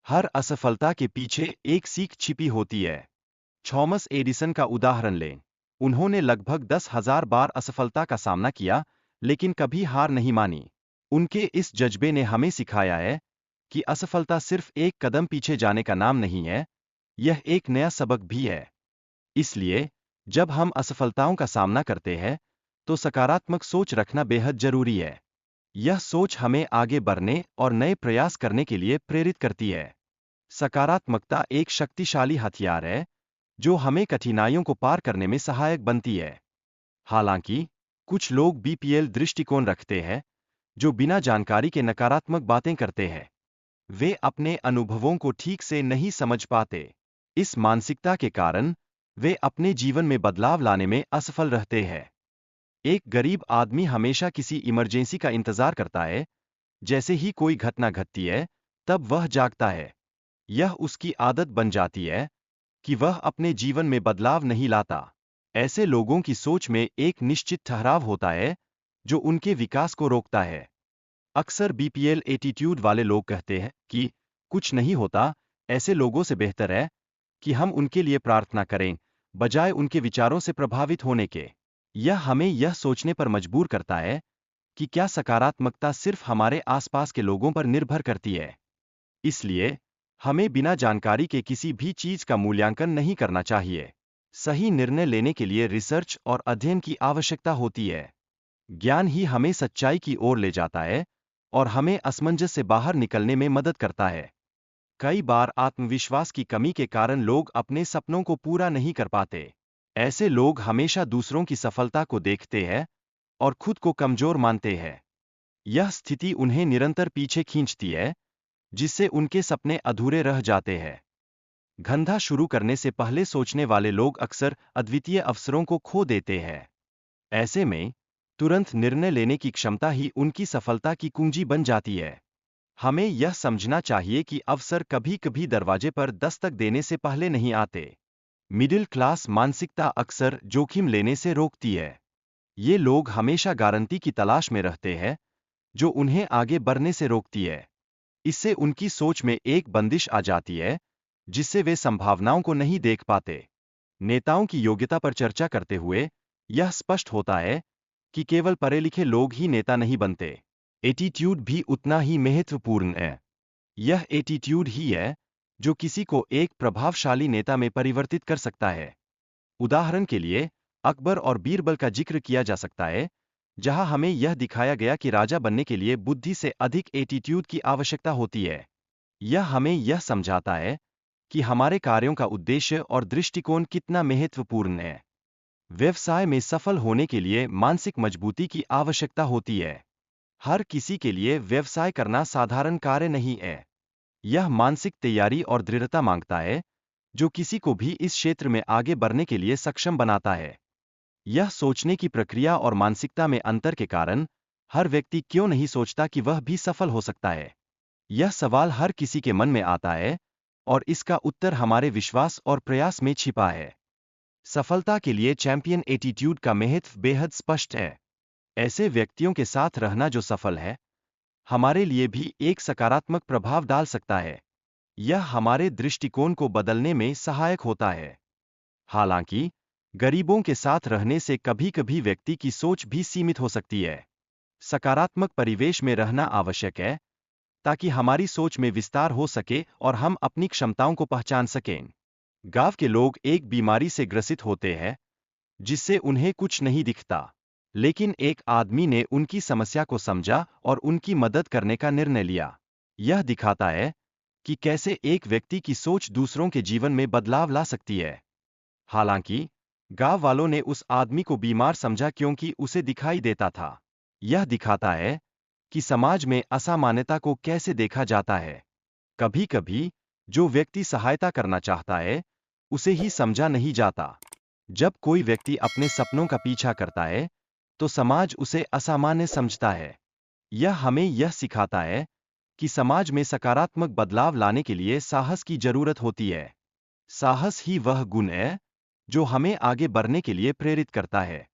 हर असफलता के पीछे एक सीख छिपी होती है। थॉमस एडिसन का उदाहरण लें। उन्होंने लगभग 10,000 बार असफलता का सामना किया, लेकिन कभी हार नहीं मानी। उनके इस जज्बे ने हमें सिखाया है कि असफलता सिर्फ एक कदम पीछे जाने का नाम नहीं है, यह एक नया सबक भी है। इसलिए, जब हम असफलताओं का सामना करते हैं, तो सकारात्मक सोच रखना बेहद जरूरी है। यह सोच हमें आगे बढ़ने और नए प्रयास करने के लिए प्रेरित करती है। सकारात्मकता एक शक्तिशाली हथियार है, जो हमें कठिनाइयों को पार करने में सहायक बनती है। हालांकि, कुछ लोग बीपीएल दृष्टिकोण रखते हैं, जो बिना जानकारी के नकारात्मक बातें करते हैं। वे अपने अनुभवों को ठीक से नहीं समझ पाते। इस मानसिकता के कारण, वे अपने जीवन में बदलाव लाने में असफल रहते हैं। एक गरीब आदमी हमेशा किसी इमरजेंसी का इंतजार करता है। जैसे ही कोई घटना घटती है, तब वह जागता है। यह उसकी आदत बन जाती है कि वह अपने जीवन में बदलाव नहीं लाता। ऐसे लोगों की सोच में एक निश्चित ठहराव होता है, जो उनके विकास को रोकता है। अक्सर बीपीएल एटीट्यूड वाले लोग कहते हैं कि कुछ नहीं होता, ऐसे लोगों से बेहतर है कि हम उनके लिए प्रार्थना करें, बजाय उनके विचारों से प्रभावित होने के। यह हमें यह सोचने पर मजबूर करता है कि क्या सकारात्मकता सिर्फ हमारे आसपास के लोगों पर निर्भर करती है। इसलिए, हमें बिना जानकारी के किसी भी चीज का मूल्यांकन नहीं करना चाहिए। सही निर्णय लेने के लिए रिसर्च और अध्ययन की आवश्यकता होती है। ज्ञान ही हमें सच्चाई की ओर ले जाता है और हमें असमंजस से बाहर निकलने में मदद करता है। कई बार आत्मविश्वास की कमी के कारण लोग अपने सपनों को पूरा नहीं कर पाते। ऐसे लोग हमेशा दूसरों की सफलता को देखते हैं और खुद को कमजोर मानते हैं। यह स्थिति उन्हें निरंतर पीछे खींचती है, जिससे उनके सपने अधूरे रह जाते हैं। धंधा शुरू करने से पहले सोचने वाले लोग अक्सर अद्वितीय अवसरों को खो देते हैं। ऐसे में, तुरंत निर्णय लेने की क्षमता ही उनकी सफलता की कुंजी बन जाती है। हमें यह समझना चाहिए कि अवसर कभी-कभी दरवाजे पर दस्तक देने से पहले नहीं आते। मिडिल क्लास मानसिकता अक्सर जोखिम लेने से रोकती है। ये लोग हमेशा गारंटी की तलाश में रहते हैं, जो उन्हें आगे बढ़ने से रोकती है। इससे उनकी सोच में एक बंदिश आ जाती है, जिससे वे संभावनाओं को नहीं देख पाते। नेताओं की योग्यता पर चर्चा करते हुए, यह स्पष्ट होता है कि केवल पढ़े लिखे लोग ही नेता नहीं बनते। एटीट्यूड भी उतना ही महत्वपूर्ण है। यह एटीट्यूड ही है, जो किसी को एक प्रभावशाली नेता में परिवर्तित कर सकता है। उदाहरण के लिए, अकबर और बीरबल का जिक्र किया जा सकता है, जहां हमें यह दिखाया गया कि राजा बनने के लिए बुद्धि से अधिक एटीट्यूड की आवश्यकता होती है। यह हमें यह समझाता है कि हमारे कार्यों का उद्देश्य और दृष्टिकोण कितना महत्वपूर्ण है। व्यवसाय में सफल होने के लिए मानसिक मजबूती की आवश्यकता होती है। हर किसी के लिए व्यवसाय करना साधारण कार्य नहीं है। यह मानसिक तैयारी और दृढ़ता मांगता है, जो किसी को भी इस क्षेत्र में आगे बढ़ने के लिए सक्षम बनाता है। यह सोचने की प्रक्रिया और मानसिकता में अंतर के कारण, हर व्यक्ति क्यों नहीं सोचता कि वह भी सफल हो सकता है। यह सवाल हर किसी के मन में आता है, और इसका उत्तर हमारे विश्वास और प्रयास में छिपा है। सफलता के लिए चैंपियन एटीट्यूड का महत्व बेहद स्पष्ट है। ऐसे व्यक्तियों के साथ रहना जो सफल है, हमारे लिए भी एक सकारात्मक प्रभाव डाल सकता है। यह हमारे दृष्टिकोण को बदलने में सहायक होता है। हालांकि, गरीबों के साथ रहने से कभी-कभी व्यक्ति की सोच भी सीमित हो सकती है। सकारात्मक परिवेश में रहना आवश्यक है, ताकि हमारी सोच में विस्तार हो सके और हम अपनी क्षमताओं को पहचान सकें। गांव के लोग एक बीमारी से ग्रसित होते हैं, जिससे उन्हें कुछ नहीं दिखता। लेकिन एक आदमी ने उनकी समस्या को समझा और उनकी मदद करने का निर्णय लिया। यह दिखाता है कि कैसे एक व्यक्ति की सोच दूसरों के जीवन में बदलाव ला सकती है। हालांकि, गांव वालों ने उस आदमी को बीमार समझा क्योंकि उसे दिखाई देता था। यह दिखाता है कि समाज में असामान्यता को कैसे देखा जाता है। कभी-कभी, जो व्यक्ति सहायता करना चाहता है, उसे ही समझा नहीं जाता। जब कोई व्यक्ति अपने सपनों का पीछा करता है, तो समाज उसे असामान्य समझता है। यह हमें यह सिखाता है कि समाज में सकारात्मक बदलाव लाने के लिए साहस की जरूरत होती है। साहस ही वह गुण है, जो हमें आगे बढ़ने के लिए प्रेरित करता है।